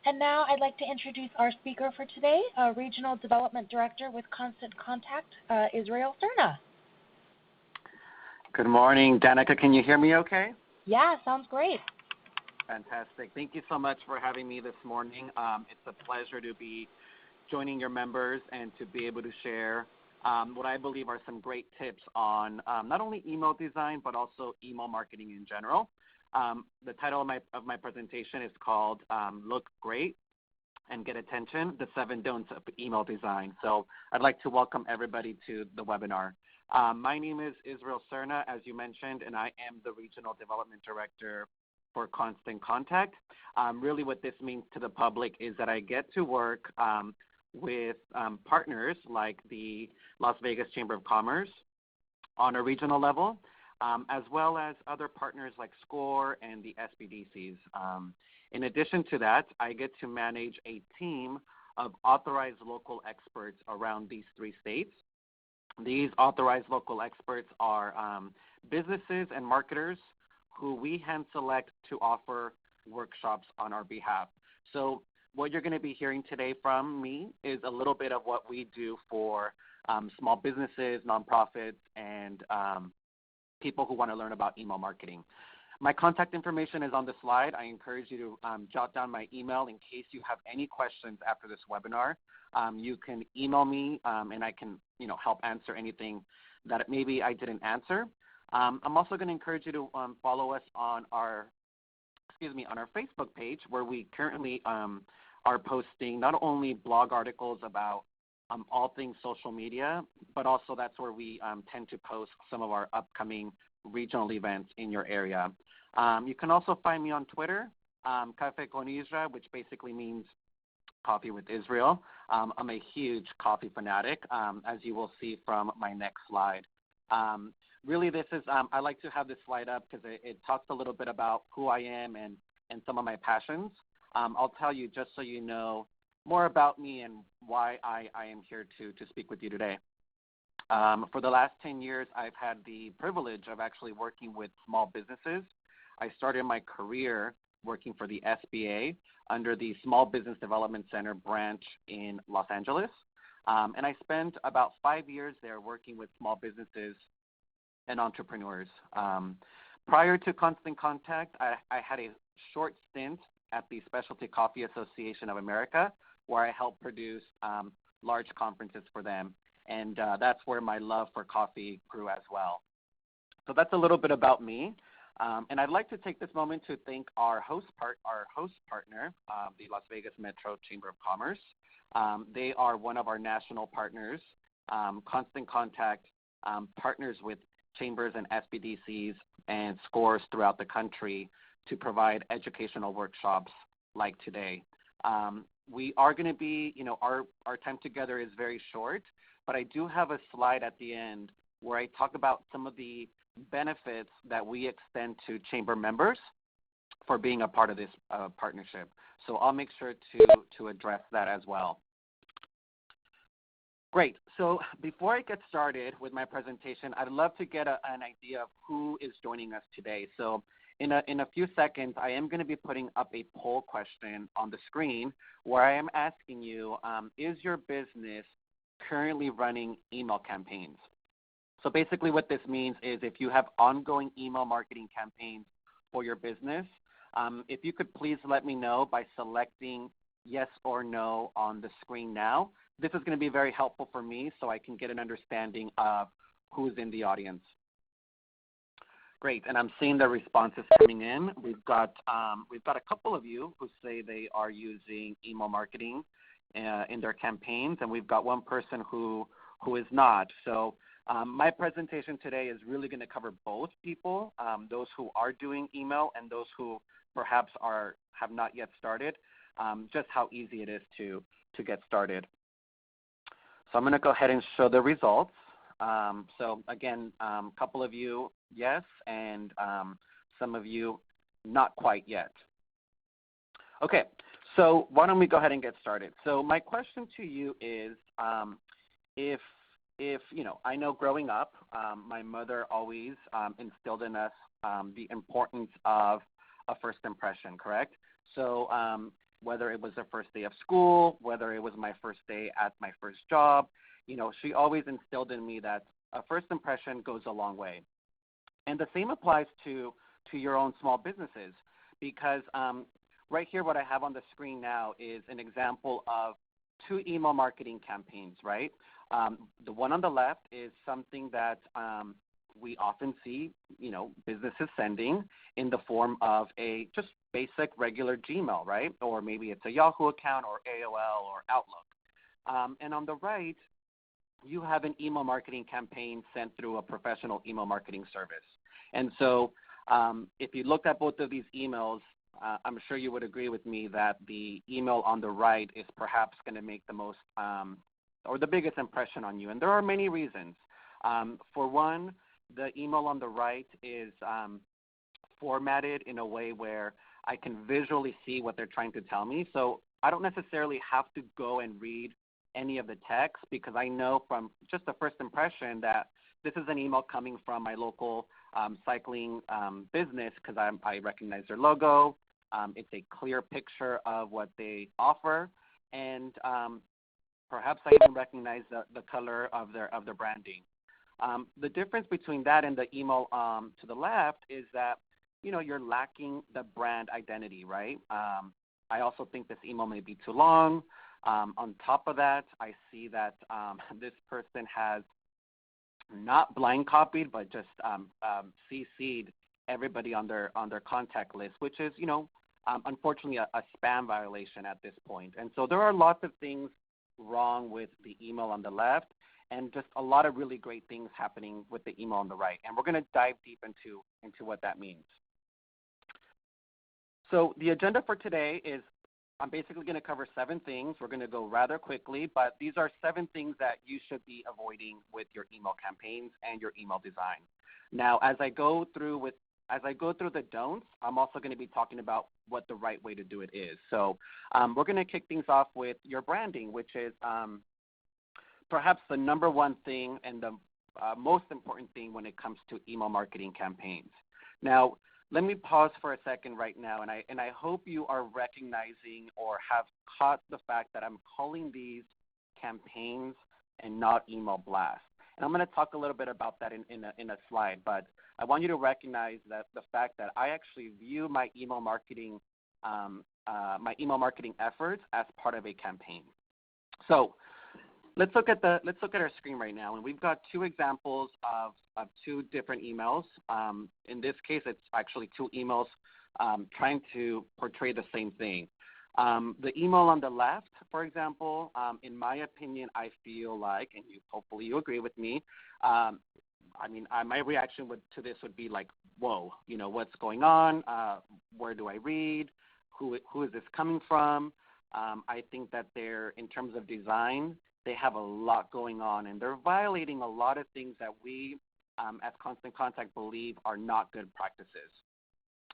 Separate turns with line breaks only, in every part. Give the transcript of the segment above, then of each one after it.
And now I'd like to introduce our speaker for today, Regional Development Director with Constant Contact, Israel Cerna.
Good morning, Danica. Can you hear me okay?
Yeah, sounds great.
Fantastic. Thank you so much for having me this morning. It's a pleasure to be joining your members and to be able to share what I believe are some great tips on not only email design, but also email marketing in general. The title of my presentation is called Look Great and Get Attention, the 7 Don'ts of Email Design. So I'd like to welcome everybody to the webinar. My name is Israel Cerna, as you mentioned, and I am the Regional Development Director for Constant Contact. Really what this means to the public is that I get to work with partners like the Las Vegas Chamber of Commerce on a regional level, as well as other partners like SCORE and the SBDCs. In addition to that, I get to manage a team of authorized local experts around these 3 states. These authorized local experts are businesses and marketers who we hand select to offer workshops on our behalf. So what you're going to be hearing today from me is a little bit of what we do for small businesses, nonprofits, and people who want to learn about email marketing. My contact information is on the slide. I encourage you to jot down my email in case you have any questions after this webinar. You can email me and I can help answer anything that maybe I didn't answer. I'm also going to encourage you to follow us on our Facebook page, where we currently are posting not only blog articles about all things social media, but also that's where we tend to post some of our upcoming regional events in your area. You can also find me on Twitter, Café con Isra, which basically means coffee with Israel. I'm a huge coffee fanatic, as you will see from my next slide. Really, this is, I like to have this slide up because it talks a little bit about who I am and some of my passions. I'll tell you, just so you know, more about me and why I am here to speak with you today. For the last 10 years, I've had the privilege of actually working with small businesses. I started my career working for the SBA under the Small Business Development Center branch in Los Angeles. And I spent about 5 years there working with small businesses and entrepreneurs. Prior to Constant Contact, I had a short stint at the Specialty Coffee Association of America, where I helped produce large conferences for them. And that's where my love for coffee grew as well. So that's a little bit about me. And I'd like to take this moment to thank our host partner, the Las Vegas Metro Chamber of Commerce. They are one of our national partners. Constant Contact partners with chambers and SBDCs and SCOREs throughout the country to provide educational workshops like today. We are going to be, our time together is very short, but I do have a slide at the end where I talk about some of the benefits that we extend to chamber members for being a part of this partnership. So I'll make sure to address that as well. Great. So before I get started with my presentation, I'd love to get an idea of who is joining us today. So in a few seconds, I am going to be putting up a poll question on the screen where I am asking you, is your business currently running email campaigns? So basically what this means is if you have ongoing email marketing campaigns for your business, if you could please let me know by selecting yes or no on the screen now. This is going to be very helpful for me so I can get an understanding of who's in the audience. Great, and I'm seeing the responses coming in. We've got a couple of you who say they are using email marketing in their campaigns, and we've got one person who is not. So my presentation today is really going to cover both people, those who are doing email and those who perhaps have not yet started, just how easy it is to get started. So I'm going to go ahead and show the results. So again, a couple of you, yes, and some of you, not quite yet. Okay, so why don't we go ahead and get started? So my question to you is, if I know growing up, my mother always instilled in us the importance of a first impression, correct? So whether it was the first day of school, whether it was my first day at my first job. She always instilled in me that a first impression goes a long way. And the same applies to your own small businesses, because right here what I have on the screen now is an example of 2 email marketing campaigns, right? The one on the left is something that we often see, businesses sending in the form of a just basic regular Gmail, right? Or maybe it's a Yahoo account or AOL or Outlook. And on the right, you have an email marketing campaign sent through a professional email marketing service. And so if you looked at both of these emails, I'm sure you would agree with me that the email on the right is perhaps going to make the most or the biggest impression on you. And there are many reasons. For one, the email on the right is formatted in a way where I can visually see what they're trying to tell me. So I don't necessarily have to go and read any of the text, because I know from just the first impression that this is an email coming from my local cycling business, because I recognize their logo. It's a clear picture of what they offer, and perhaps I even recognize the color of their branding. The difference between that and the email to the left is that, you're lacking the brand identity, right? I also think this email may be too long. On top of that, I see that this person has not blind copied, but just CC'd everybody on their contact list, which is, unfortunately a spam violation at this point. And so there are lots of things wrong with the email on the left, and just a lot of really great things happening with the email on the right. And we're going to dive deep into what that means. So the agenda for today is I'm basically going to cover 7 things. We're going to go rather quickly, but these are 7 things that you should be avoiding with your email campaigns and your email design. Now, as I go through the don'ts, I'm also going to be talking about what the right way to do it is. So we're going to kick things off with your branding, which is perhaps the number one thing and the most important thing when it comes to email marketing campaigns. Now, let me pause for a second right now, and I hope you are recognizing or have caught the fact that I'm calling these campaigns and not email blasts. And I'm going to talk a little bit about that in a slide, but I want you to recognize that the fact that I actually view my email marketing efforts as part of a campaign. So let's look at our screen right now, and we've got 2 examples of 2 different emails. In this case, it's actually 2 emails trying to portray the same thing. The email on the left, for example, in my opinion, I feel like, and hopefully you agree with me, my reaction to this would be like, whoa, what's going on? Where do I read? Who is this coming from? I think that in terms of design, they have a lot going on, and they're violating a lot of things that we as Constant Contact believe are not good practices.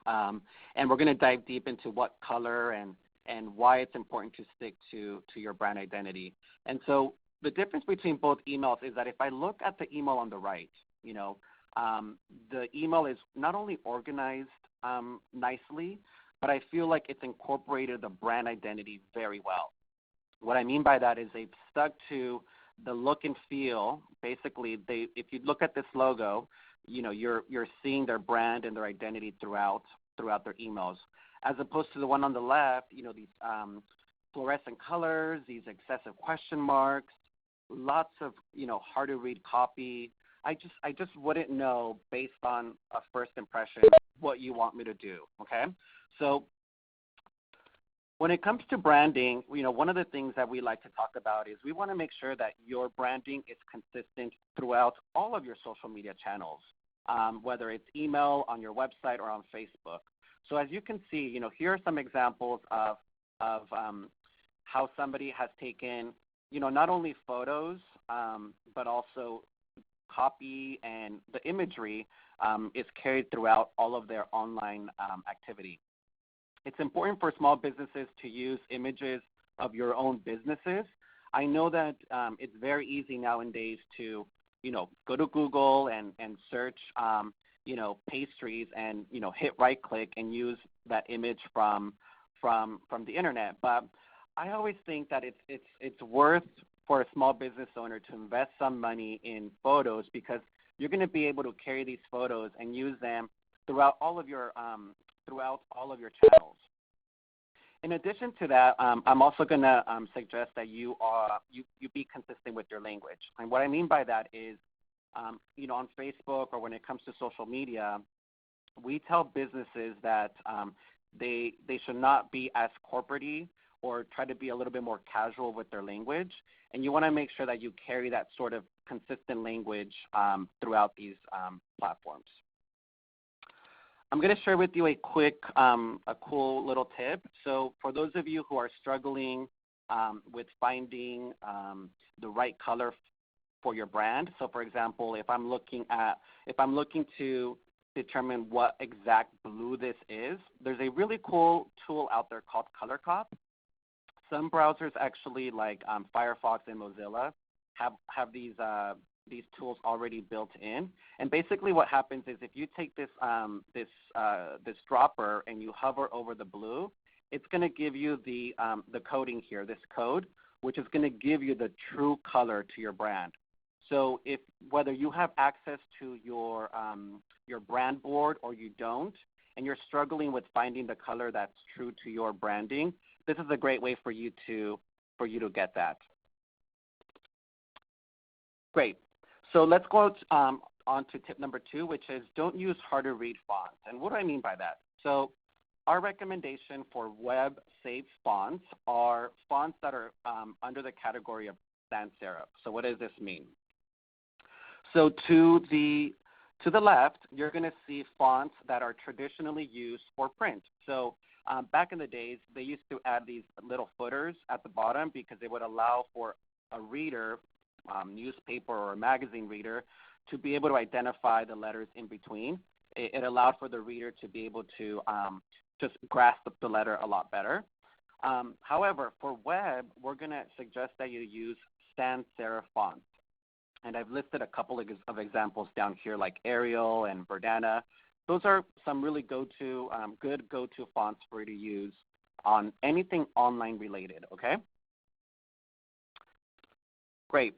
And we're going to dive deep into what color and why it's important to stick to your brand identity. And so the difference between both emails is that if I look at the email on the right, the email is not only organized nicely, but I feel like it's incorporated the brand identity very well. What I mean by that is they've stuck to the look and feel. Basically, if you look at this logo, you're seeing their brand and their identity throughout their emails, as opposed to the one on the left. These fluorescent colors, these excessive question marks, lots of hard to read copy. I just wouldn't know based on a first impression what you want me to do. Okay, so when it comes to branding, one of the things that we like to talk about is we want to make sure that your branding is consistent throughout all of your social media channels, whether it's email, on your website, or on Facebook. So as you can see, here are some examples of how somebody has taken, not only photos, but also copy, and the imagery is carried throughout all of their online activity. It's important for small businesses to use images of your own businesses. I know that it's very easy nowadays to, go to Google and search, pastries and, hit right click and use that image from from the internet. But I always think that it's worth for a small business owner to invest some money in photos, because you're going to be able to carry these photos and use them throughout all of your channels. In addition to that, I'm also going to suggest that you be consistent with your language. And what I mean by that is, on Facebook or when it comes to social media, we tell businesses that they should not be as corporate-y or try to be a little bit more casual with their language. And you want to make sure that you carry that sort of consistent language throughout these platforms. I'm going to share with you a cool little tip. So for those of you who are struggling with finding the right color for your brand, so for example, if I'm looking to determine what exact blue this is, there's a really cool tool out there called ColorCop. Some browsers actually, like Firefox and Mozilla, have these tools already built in. And basically, what happens is if you take this dropper and you hover over the blue, it's going to give you the coding here, this code, which is going to give you the true color to your brand. So whether you have access to your brand board or you don't, and you're struggling with finding the color that's true to your branding, this is a great way for you to get that. Great. So let's go on to tip number 2, which is don't use hard to read fonts. And what do I mean by that? So our recommendation for web-safe fonts are fonts that are under the category of sans serif. So what does this mean? So to the left, you're going to see fonts that are traditionally used for print. So back in the days, they used to add these little footers at the bottom because it would allow for a reader, newspaper or a magazine reader, to be able to identify the letters in between. It allowed for the reader to be able to just grasp the letter a lot better. However, for web, we're going to suggest that you use sans serif fonts. And I've listed a couple of examples down here, like Arial and Verdana. Those are some really good go-to fonts for you to use on anything online related, okay? Great.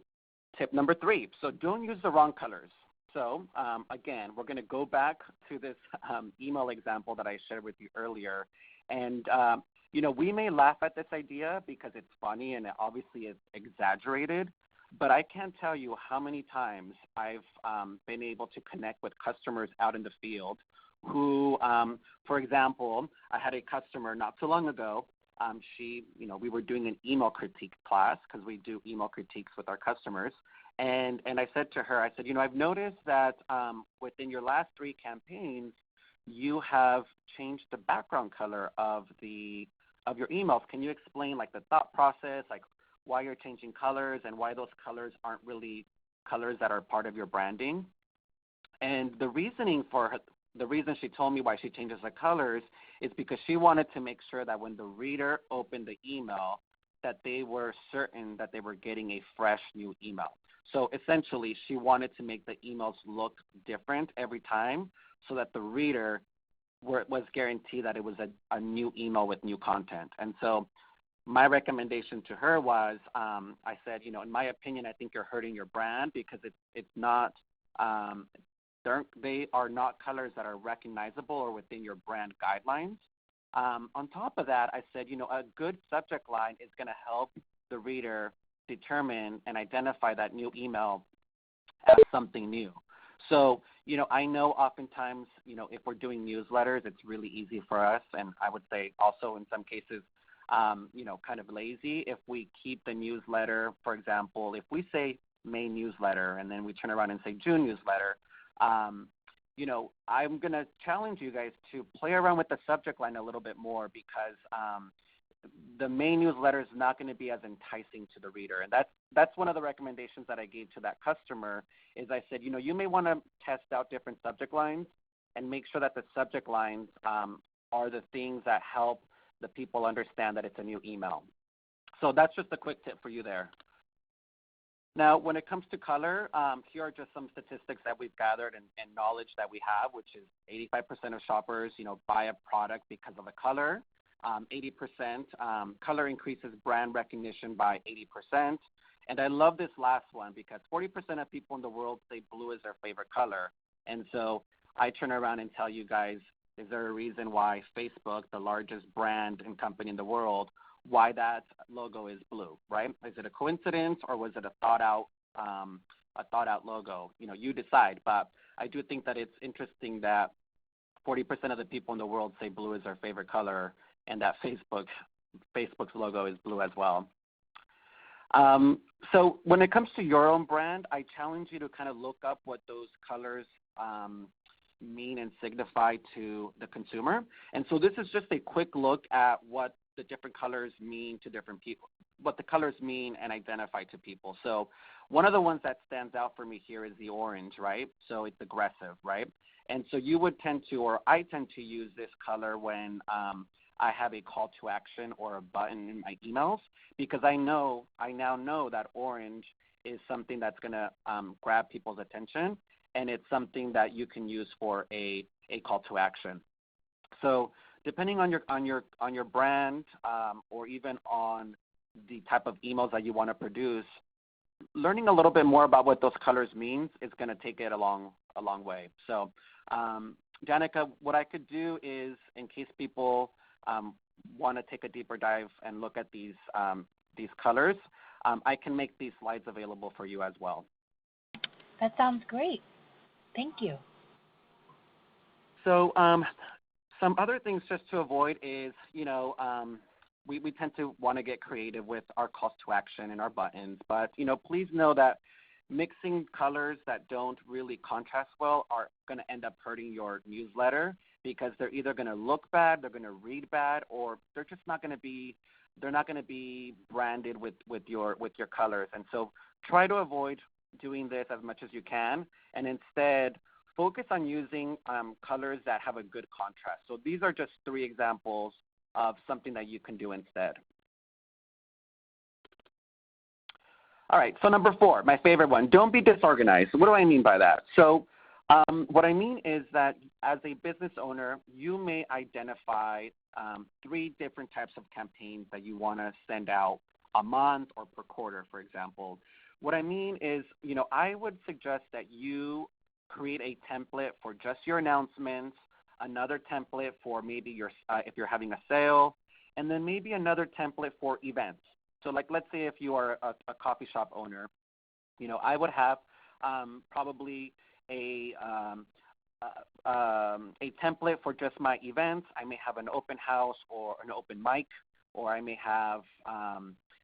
Tip number 3, so don't use the wrong colors. So again, we're going to go back to this email example that I shared with you earlier. And, we may laugh at this idea because it's funny and obviously it's exaggerated, but I can't tell you how many times I've been able to connect with customers out in the field who, for example, I had a customer not too long ago. We were doing an email critique class because we do email critiques with our customers. And I said to her, I've noticed that within your last 3 campaigns, you have changed the background color of your emails. Can you explain the thought process, why you're changing colors and why those colors aren't really colors that are part of your branding? And the reason she told me why she changes the colors is because she wanted to make sure that when the reader opened the email, that they were certain that they were getting a fresh new email. So essentially, she wanted to make the emails look different every time so that the reader was guaranteed that it was a new email with new content. And so my recommendation to her was, I said, in my opinion, I think you're hurting your brand because it's not, they are not colors that are recognizable or within your brand guidelines. On top of that, I said, a good subject line is going to help the reader determine and identify that new email as something new. So, I know oftentimes, if we're doing newsletters, it's really easy for us, and I would say also in some cases, kind of lazy if we keep the newsletter, for example, if we say May newsletter and then we turn around and say June newsletter, I'm going to challenge you guys to play around with the subject line a little bit more because the May newsletter is not going to be as enticing to the reader. And that's one of the recommendations that I gave to that customer is I said, you may want to test out different subject lines and make sure that the subject lines are the things that help the people understand that it's a new email. So that's just a quick tip for you there. Now, when it comes to color, here are just some statistics that we've gathered and knowledge that we have, which is 85% of shoppers, buy a product because of the color. 80%. Color increases brand recognition by 80%. And I love this last one because 40% of people in the world say blue is their favorite color. And so I turn around and tell you guys, is there a reason why Facebook, the largest brand and company in the world, why that logo is blue, right? Is it a coincidence or was it a thought out logo? You decide. But I do think that it's interesting that 40% of the people in the world say blue is their favorite color, and that Facebook's logo is blue as well. So when it comes to your own brand, I challenge you to kind of look up what those colors mean and signify to the consumer. And so this is just a quick look at what the different colors mean to different people, what the colors mean and identify to people. So one of the ones that stands out for me here is the orange, right? So it's aggressive, right? And so you would tend to, or I tend to use this color when I have a call to action or a button in my emails, because I now know that orange is something that's going to grab people's attention, and it's something that you can use for a call to action. So depending on your brand or even on the type of emails that you want to produce, learning a little bit more about what those colors means is going to take it a long way. So Danica, what I could do is, in case people want to take a deeper dive and look at these colors, I can make these slides available for you as well.
That sounds great. Thank you.
So some other things just to avoid is, we tend to want to get creative with our calls to action and our buttons, but, please know that mixing colors that don't really contrast well are going to end up hurting your newsletter, because they're either going to look bad, they're going to read bad, or they're just not going to be branded with your colors. And so try to avoid doing this as much as you can, and instead focus on using colors that have a good contrast. So these are just 3 examples of something that you can do instead. All right, so number 4, my favorite one, don't be disorganized. What do I mean by that? So what I mean is that as a business owner, you may identify 3 different types of campaigns that you want to send out a month or per quarter, for example. What I mean is, I would suggest that you create a template for just your announcements, another template for maybe if you're having a sale, and then maybe another template for events. So like, let's say if you are a coffee shop owner, I would have probably a template for just my events. I may have an open house or an open mic, or I may have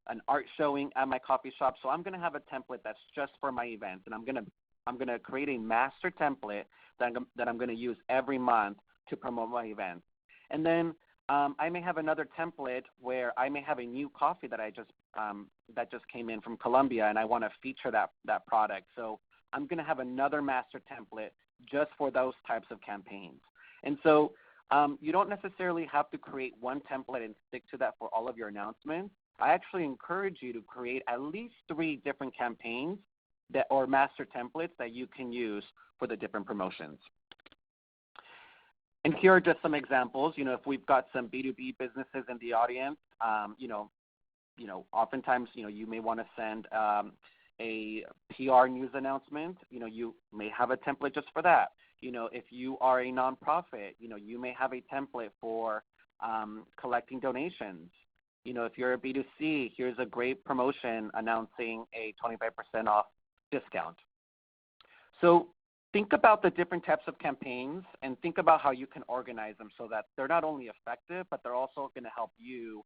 an art showing at my coffee shop. So I'm going to have a template that's just for my events, and I'm going to create a master template that I'm going to use every month to promote my events. And then I may have another template where I may have a new coffee that that just came in from Colombia, and I want to feature that product. So I'm going to have another master template just for those types of campaigns. And so you don't necessarily have to create one template and stick to that for all of your announcements. I actually encourage you to create at least 3 different campaigns or master templates that you can use for the different promotions. And here are just some examples. If we've got some B2B businesses in the audience, oftentimes, you may want to send a PR news announcement. You may have a template just for that. If you are a nonprofit, you may have a template for collecting donations. If you're a B2C, here's a great promotion announcing a 25% off discount. So think about the different types of campaigns and think about how you can organize them so that they're not only effective, but they're also going to help you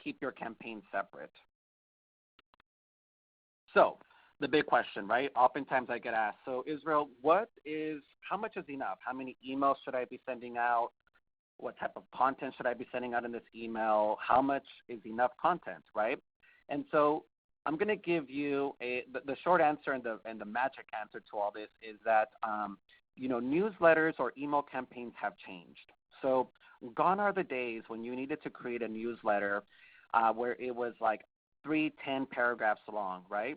keep your campaign separate. So the big question, right? Oftentimes I get asked, so Israel, how much is enough? How many emails should I be sending out? What type of content should I be sending out in this email? How much is enough content, right? And so I'm going to give you the short answer and the magic answer to all this is that, newsletters or email campaigns have changed. So gone are the days when you needed to create a newsletter where it was like 3-10 paragraphs long, right?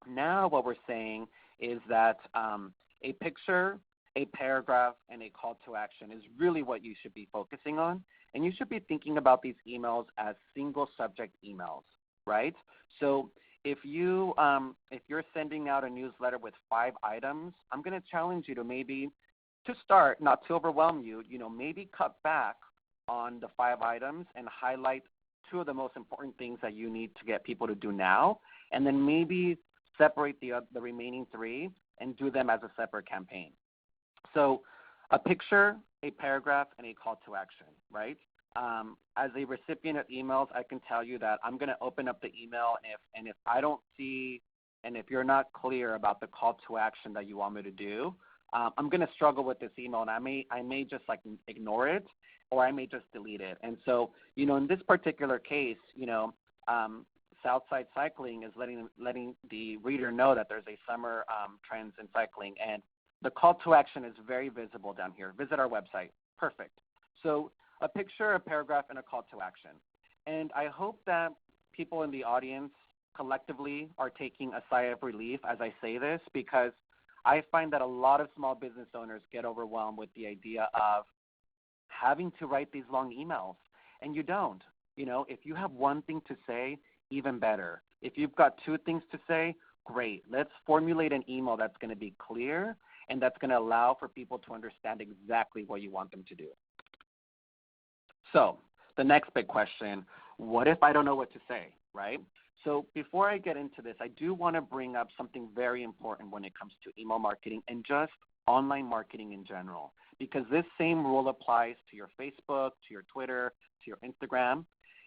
Now what we're saying is that a picture a paragraph, and a call to action is really what you should be focusing on. And you should be thinking about these emails as single subject emails, right? So if you're sending out a newsletter with 5 items, I'm going to challenge you to maybe, to start, not to overwhelm you, maybe cut back on the 5 items and highlight 2 of the most important things that you need to get people to do now, and then maybe separate the remaining 3 and do them as a separate campaign. So a picture, a paragraph, and a call to action, right? As a recipient of emails, I can tell you that I'm going to open up the email, and if I don't see, and if you're not clear about the call to action that you want me to do, I'm going to struggle with this email, and I may just ignore it, or I may just delete it. And so, in this particular case, Southside Cycling is letting the reader know that there's a summer trends in cycling, and the call to action is very visible down here. Visit our website. Perfect. So a picture, a paragraph, and a call to action. And I hope that people in the audience collectively are taking a sigh of relief as I say this, because I find that a lot of small business owners get overwhelmed with the idea of having to write these long emails, and you don't. If you have one thing to say, even better. If you've got 2 things to say, great. Let's formulate an email that's going to be clear and that's going to allow for people to understand exactly what you want them to do. So the next big question, what if I don't know what to say, right? So before I get into this, I do want to bring up something very important when it comes to email marketing and just online marketing in general, because this same rule applies to your Facebook, to your Twitter, to your Instagram,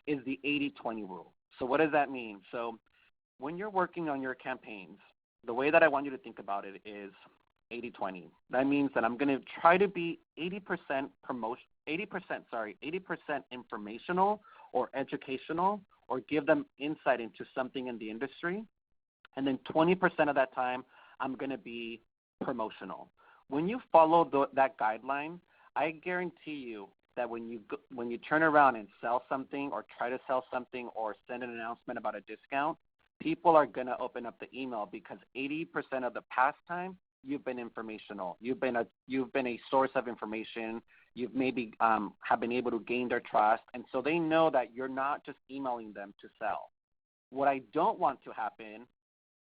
is the 80-20 rule. So what does that mean? So when you're working on your campaigns, the way that I want you to think about it is 80-20. That means that I'm going to try to be 80% informational or educational, or give them insight into something in the industry. And then 20% of that time, I'm going to be promotional. When you follow that guideline, I guarantee you that when you turn around and sell something or try to sell something or send an announcement about a discount, people are going to open up the email, because 80% of the past time, you've been informational. You've been a source of information. You've maybe have been able to gain their trust, and so they know that you're not just emailing them to sell. What I don't want to happen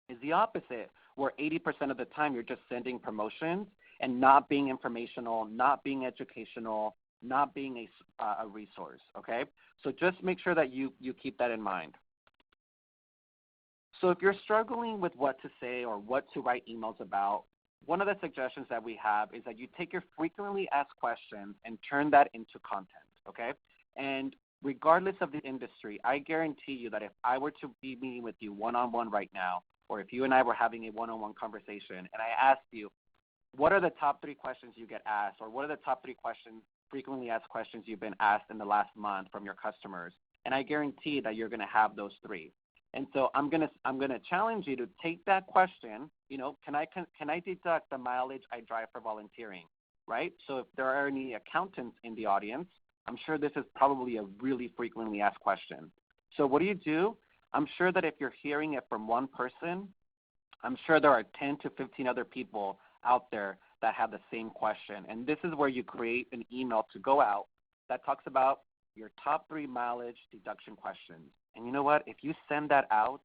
is the opposite, where 80% of the time you're just sending promotions and not being informational, not being educational, not being a resource, okay? So just make sure that you keep that in mind. So if you're struggling with what to say or what to write emails about, one of the suggestions that we have is that you take your frequently asked questions and turn that into content, okay? And regardless of the industry, I guarantee you that if I were to be meeting with you one-on-one right now, or if you and I were having a one-on-one conversation and I asked you, what are the top 3 questions you get asked, or what are the top 3 frequently asked questions you've been asked in the last month from your customers? And I guarantee that you're going to have those 3. And so I'm gonna challenge you to take that question. Can I deduct the mileage I drive for volunteering, right? So if there are any accountants in the audience, I'm sure this is probably a really frequently asked question. So what do? I'm sure that if you're hearing it from one person, I'm sure there are 10 to 15 other people out there that have the same question. And this is where you create an email to go out that talks about your top 3 mileage deduction questions. And you know what? If you send that out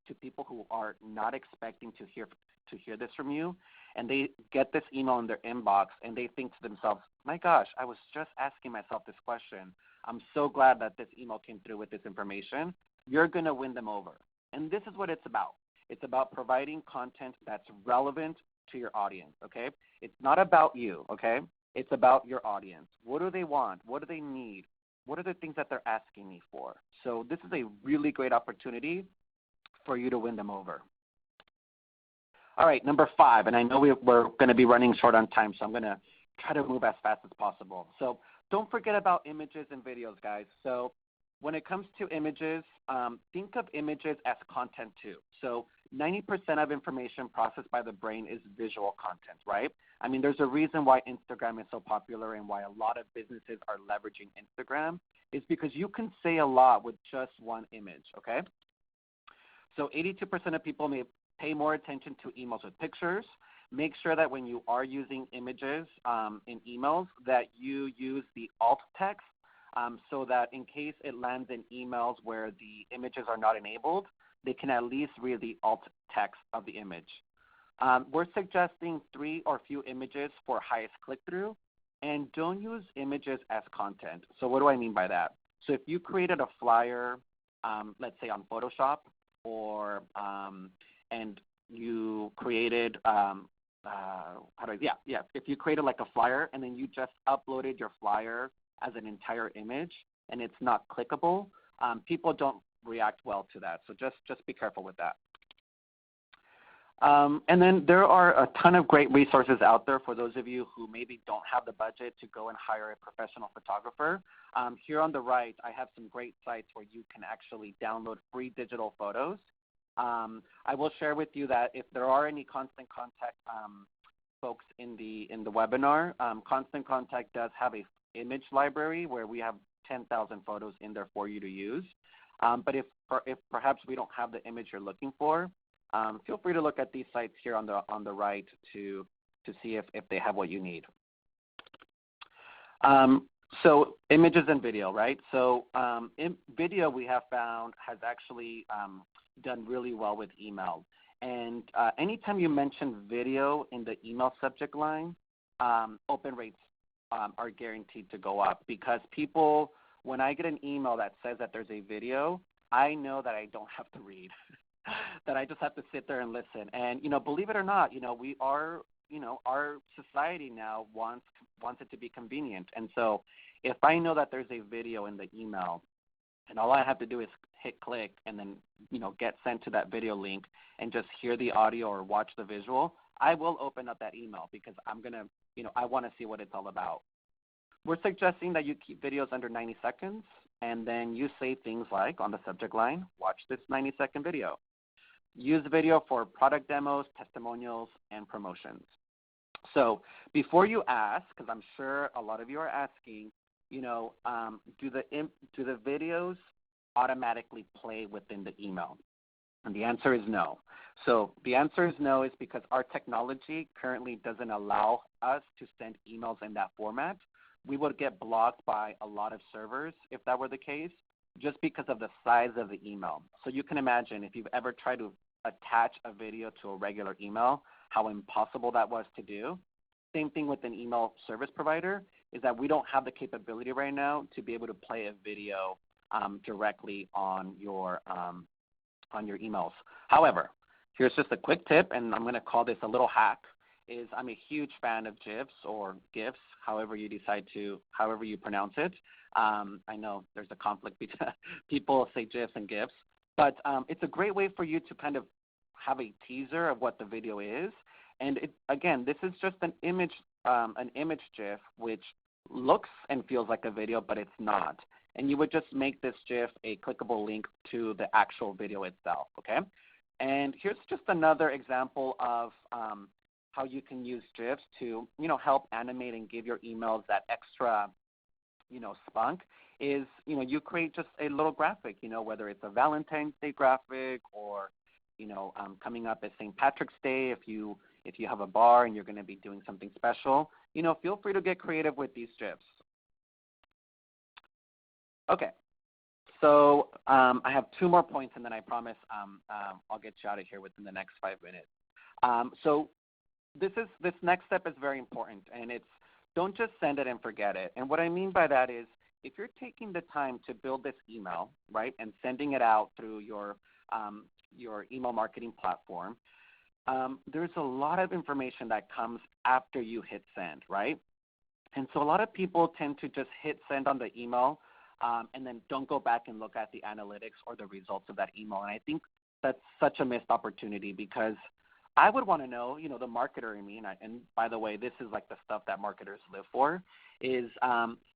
to people who are not expecting to hear this from you, and they get this email in their inbox and they think to themselves, my gosh, I was just asking myself this question. I'm so glad that this email came through with this information. You're going to win them over. And this is what it's about. It's about providing content that's relevant to your audience, okay? It's not about you, okay? It's about your audience. What do they want? What do they need? What are the things that they're asking me for? So this is a really great opportunity for you to win them over. All right, number 5, and I know we're going to be running short on time, so I'm going to try to move as fast as possible. So don't forget about images and videos, guys. So when it comes to images, think of images as content too. So 90% of information processed by the brain is visual content, right? I mean, there's a reason why Instagram is so popular and why a lot of businesses are leveraging Instagram, is because you can say a lot with just one image, okay? So 82% of people may pay more attention to emails with pictures. Make sure that when you are using images in emails that you use the alt text so that in case it lands in emails where the images are not enabled, they can at least read the alt text of the image. We're suggesting 3 or few images for highest click-through, and don't use images as content. So what do I mean by that? So if you created a flyer, let's say on Photoshop, or and you created if you created like a flyer and then you just uploaded your flyer as an entire image and it's not clickable, people don't react well to that. So just be careful with that. And then there are a ton of great resources out there for those of you who maybe don't have the budget to go and hire a professional photographer. Here on the right, I have some great sites where you can actually download free digital photos. I will share with you that if there are any Constant Contact folks in the webinar, Constant Contact does have a image library where we have 10,000 photos in there for you to use. But if perhaps we don't have the image you're looking for, feel free to look at these sites here on the right to see if they have what you need. So images and video, right? So in video we have found has actually done really well with email. And anytime you mention video in the email subject line, open rates are guaranteed to go up because people, when I get an email that says that there's a video, I know that I don't have to read, that I just have to sit there and listen. And, believe it or not, we are, our society now wants it to be convenient. And so if I know that there's a video in the email and all I have to do is hit click and then, get sent to that video link and just hear the audio or watch the visual, I will open up that email because I'm going to, I want to see what it's all about. We're suggesting that you keep videos under 90 seconds and then you say things like on the subject line, watch this 90-second video. Use video for product demos, testimonials, and promotions. So before you ask, because I'm sure a lot of you are asking, do the videos automatically play within the email? And the answer is no. So the answer is no is because our technology currently doesn't allow us to send emails in that format. We would get blocked by a lot of servers if that were the case, just because of the size of the email. So you can imagine if you've ever tried to attach a video to a regular email, how impossible that was to do. Same thing with an email service provider is that we don't have the capability right now to be able to play a video directly on your emails. However, here's just a quick tip, and I'm going to call this a little hack, is I'm a huge fan of GIFs or GIFs, however you pronounce it. I know there's a conflict between people say GIFs and GIFs, but it's a great way for you to kind of have a teaser of what the video is. And again, this is just an image GIF, which looks and feels like a video, but it's not. And you would just make this GIF a clickable link to the actual video itself, okay? And here's just another example of how you can use GIFs to, help animate and give your emails that extra, spunk is, you create just a little graphic, whether it's a Valentine's Day graphic or, coming up as St. Patrick's Day, if you have a bar and you're going to be doing something special, feel free to get creative with these GIFs. Okay, so I have 2 more points, and then I promise I'll get you out of here within the next 5 minutes. So this next step is very important, and it's don't just send it and forget it. And what I mean by that is if you're taking the time to build this email, right, and sending it out through your email marketing platform, there's a lot of information that comes after you hit send, right? And so a lot of people tend to just hit send on the email and then don't go back and look at the analytics or the results of that email. And I think that's such a missed opportunity because I would want to know, the marketer in me, and by the way, this is like the stuff that marketers live for, is,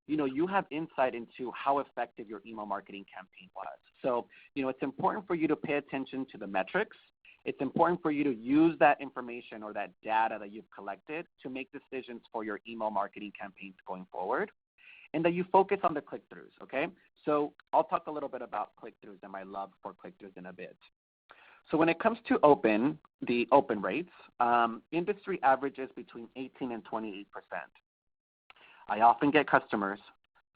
you have insight into how effective your email marketing campaign was. So, it's important for you to pay attention to the metrics. It's important for you to use that information or that data that you've collected to make decisions for your email marketing campaigns going forward, and that you focus on the click-throughs, okay? So I'll talk a little bit about click-throughs and my love for click-throughs in a bit. So when it comes to the open rates, industry averages between 18 and 28%. I often get customers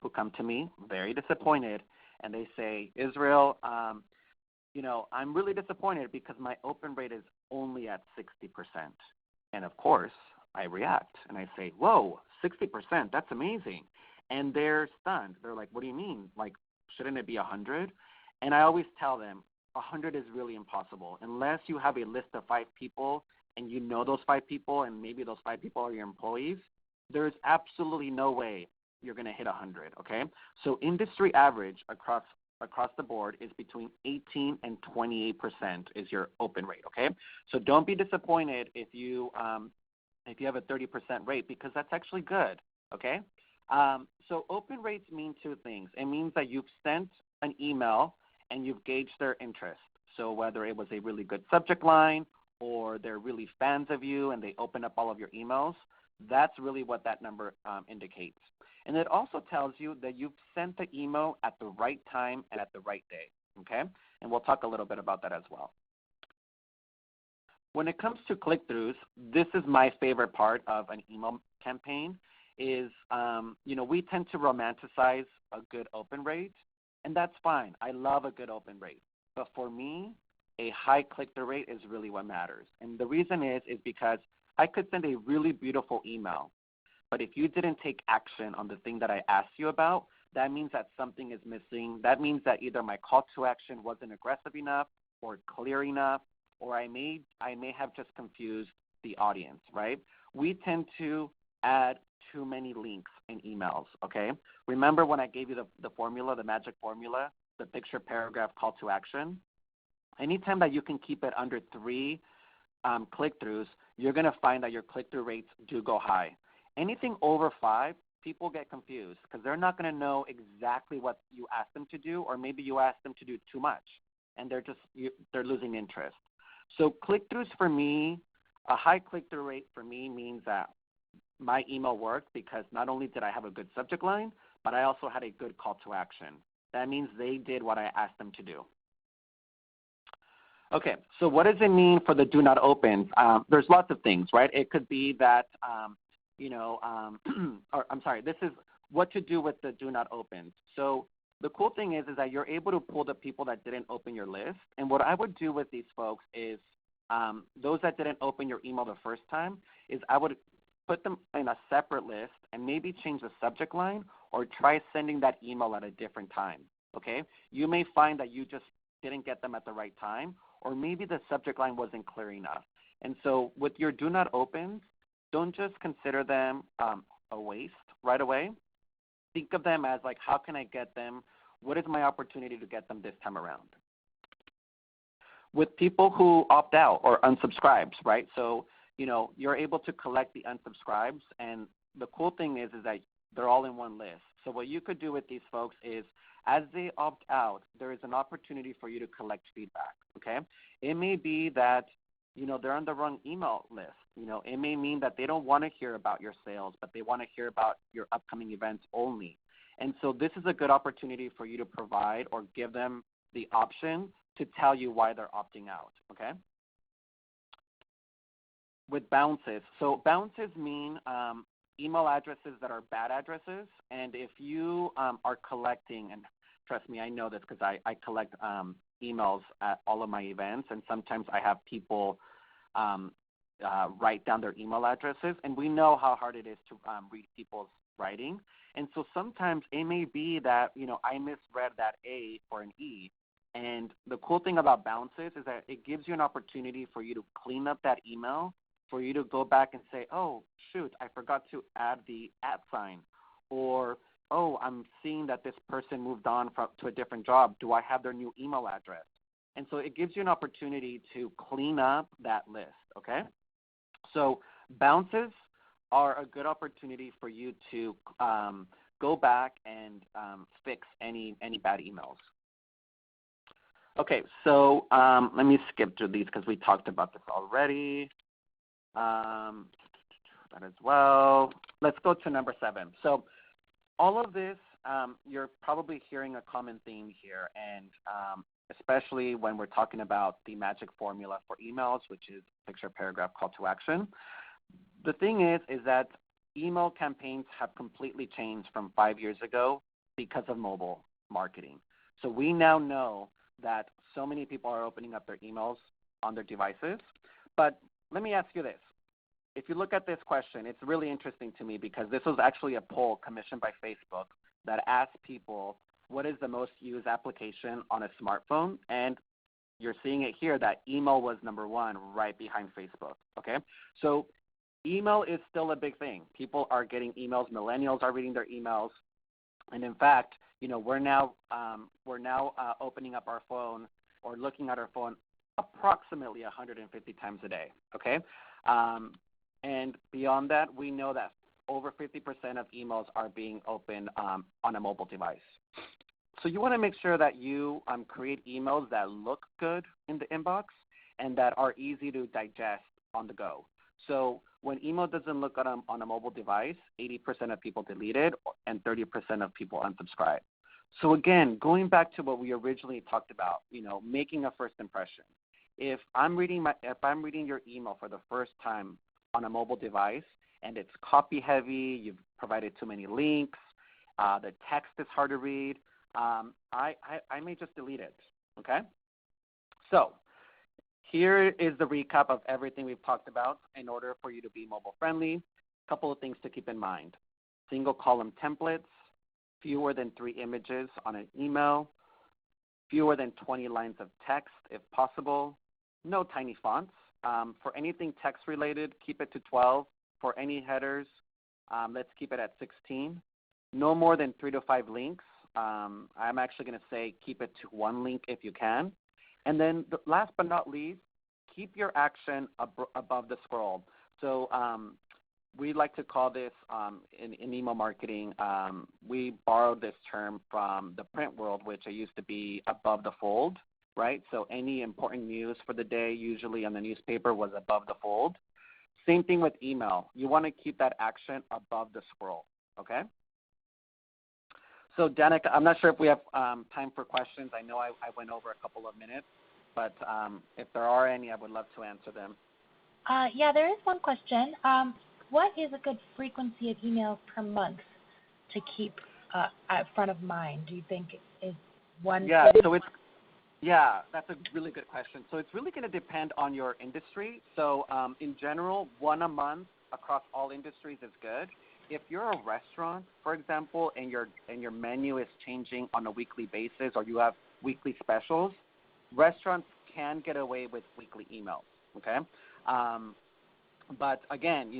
who come to me very disappointed, and they say, Israel, I'm really disappointed because my open rate is only at 60%. And of course, I react and I say, whoa, 60%, that's amazing. And they're stunned. They're like, what do you mean? Like, shouldn't it be 100? And I always tell them, 100 is really impossible. Unless you have a list of 5 people and you know those 5 people and maybe those 5 people are your employees, there's absolutely no way you're going to hit 100, okay? So industry average across the board is between 18 and 28% is your open rate, okay? So don't be disappointed if you have a 30% rate, because that's actually good, okay? So open rates mean 2 things. It means that you've sent an email and you've gauged their interest. So whether it was a really good subject line or they're really fans of you and they open up all of your emails, that's really what that number indicates. And it also tells you that you've sent the email at the right time and at the right day, okay? And we'll talk a little bit about that as well. When it comes to click-throughs, this is my favorite part of an email campaign is, we tend to romanticize a good open rate, and that's fine. I love a good open rate. But for me, a high click-through rate is really what matters. And the reason is because I could send a really beautiful email, but if you didn't take action on the thing that I asked you about, that means that something is missing. That means that either my call to action wasn't aggressive enough or clear enough, or I may have just confused the audience, right? We tend to add too many links in emails, okay? Remember when I gave you the formula, the magic formula, the picture, paragraph, call to action? Anytime that you can keep it under 3 click-throughs, you're going to find that your click-through rates do go high. Anything over 5, people get confused because they're not going to know exactly what you asked them to do, or maybe you asked them to do too much, and they're losing interest. So click-throughs for me, a high click-through rate for me means that my email worked because not only did I have a good subject line, but I also had a good call to action. That means they did what I asked them to do. Okay, so what does it mean for the do not opens? There's lots of things, right? It could be that, this is what to do with the do not opens. So the cool thing is that you're able to pull the people that didn't open your list. And what I would do with these folks is those that didn't open your email the first time is I would put them in a separate list and maybe change the subject line or try sending that email at a different time, okay? You may find that you just didn't get them at the right time, or maybe the subject line wasn't clear enough. And so with your do not opens, don't just consider them a waste right away. Think of them as like, how can I get them? What is my opportunity to get them this time around? With people who opt out or unsubscribes, right? So, you're able to collect the unsubscribes, and the cool thing is that they're all in one list. So what you could do with these folks is as they opt out, there is an opportunity for you to collect feedback, okay? It may be that, they're on the wrong email list. It may mean that they don't want to hear about your sales, but they want to hear about your upcoming events only. And so this is a good opportunity for you to provide or give them the option to tell you why they're opting out, okay? With bounces. So bounces mean email addresses that are bad addresses. And if you are collecting, and trust me, I know this because I collect emails at all of my events, and sometimes I have people write down their email addresses, and we know how hard it is to read people's writing. And so sometimes it may be that, I misread that A for an E. And the cool thing about bounces is that it gives you an opportunity for you to clean up that email, for you to go back and say, oh, shoot, I forgot to add the @ sign. Or, oh, I'm seeing that this person moved on to a different job. Do I have their new email address? And so it gives you an opportunity to clean up that list, okay? So bounces are a good opportunity for you to go back and fix any bad emails. Okay, so let me skip through these because we talked about this already. That as well. Let's go to number 7. So all of this you're probably hearing a common theme here, and especially when we're talking about the magic formula for emails, which is picture, paragraph, call to action. The thing is that email campaigns have completely changed from 5 years ago because of mobile marketing. So we now know that so many people are opening up their emails on their devices. But let me ask you this. If you look at this question, it's really interesting to me because this was actually a poll commissioned by Facebook that asked people what is the most used application on a smartphone, and you're seeing it here that email was number one right behind Facebook, okay? So email is still a big thing. People are getting emails. Millennials are reading their emails. And in fact, we're now opening up our phone or looking at our phone approximately 150 times a day, okay? And beyond that, we know that over 50% of emails are being opened on a mobile device. So you want to make sure that you create emails that look good in the inbox and that are easy to digest on the go. So when email doesn't look on a mobile device, 80% of people delete it and 30% of people unsubscribe. So again, going back to what we originally talked about, making a first impression. If I'm reading your email for the first time on a mobile device and it's copy heavy, you've provided too many links, the text is hard to read, I may just delete it, okay? So here is the recap of everything we've talked about in order for you to be mobile friendly. A couple of things to keep in mind. Single column templates, fewer than 3 images on an email, fewer than 20 lines of text if possible, no tiny fonts. For anything text related, keep it to 12. For any headers, let's keep it at 16. No more than 3 to 5 links. I'm actually going to say keep it to 1 link if you can. And then last but not least, keep your action above the scroll. So we like to call this in email marketing, we borrowed this term from the print world, which it used to be above the fold, right? So any important news for the day, usually on the newspaper, was above the fold. Same thing with email. You want to keep that action above the scroll, okay? So, Danica, I'm not sure if we have time for questions. I know I went over a couple of minutes, but if there are any, I would love to answer them.
Yeah, there is one question. What is a good frequency of emails per month to keep at front of mind? Do you think is one?
Yeah, that's a really good question. So it's really going to depend on your industry. So in general, 1 a month across all industries is good. If you're a restaurant, for example, and your menu is changing on a weekly basis, or you have weekly specials, restaurants can get away with weekly emails. Okay, but again,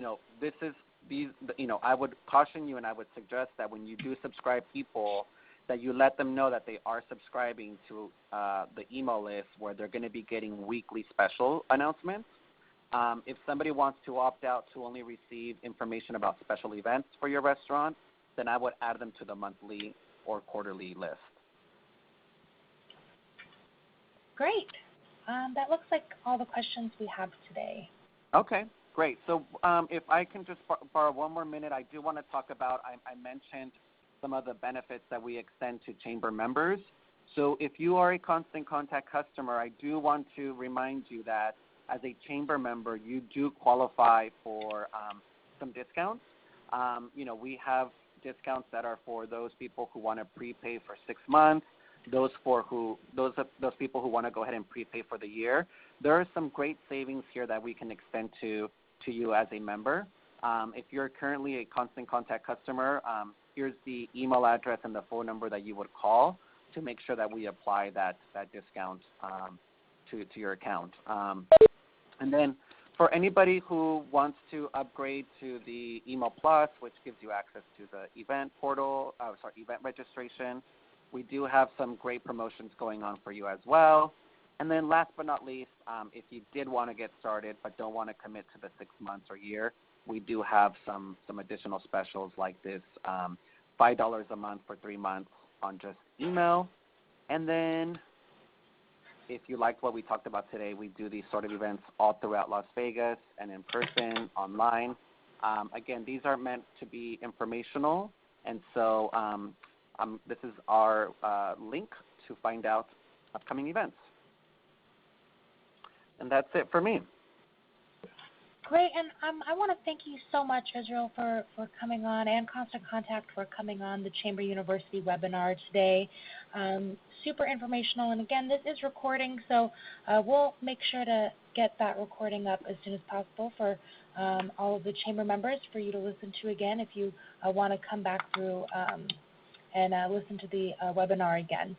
I would caution you, and I would suggest that when you do subscribe people, that you let them know that they are subscribing to the email list where they're going to be getting weekly special announcements. If somebody wants to opt out to only receive information about special events for your restaurant, then I would add them to the monthly or quarterly list.
Great. That looks like all the questions we have today.
Okay, great. So if I can just borrow 1 more minute, I do want to talk about, I mentioned some of the benefits that we extend to chamber members. So if you are a Constant Contact customer, I do want to remind you that as a chamber member, you do qualify for some discounts. We have discounts that are for those people who want to prepay for 6 months, those people who want to go ahead and prepay for the year. There are some great savings here that we can extend to you as a member. If you're currently a Constant Contact customer, here's the email address and the phone number that you would call to make sure that we apply that discount to your account. And then for anybody who wants to upgrade to the Email Plus, which gives you access to the event portal, event registration, we do have some great promotions going on for you as well. And then last but not least, if you did want to get started but don't want to commit to the 6 months or year, we do have some additional specials like this, $5 a month for 3 months on just email. And then if you liked what we talked about today, we do these sort of events all throughout Las Vegas and in person, online. Again, these are meant to be informational, and so this is our link to find out upcoming events. And that's it for me.
Great, and I want to thank you so much, Israel, for coming on, and Constant Contact for coming on the Chamber University webinar today. Super informational, and again, this is recording, so we'll make sure to get that recording up as soon as possible for all of the Chamber members for you to listen to again if you want to come back through and listen to the webinar again.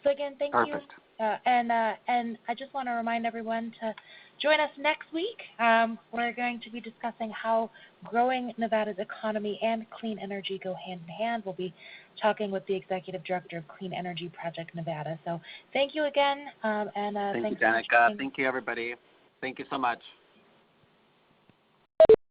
So again, thank
Perfect.
you, and I just want to remind everyone to join us next week. We're going to be discussing how growing Nevada's economy and clean energy go hand in hand. We'll be talking with the Executive Director of Clean Energy Project Nevada. So thank you again.
Thank you, Danica. Thank you, everybody. Thank you so much.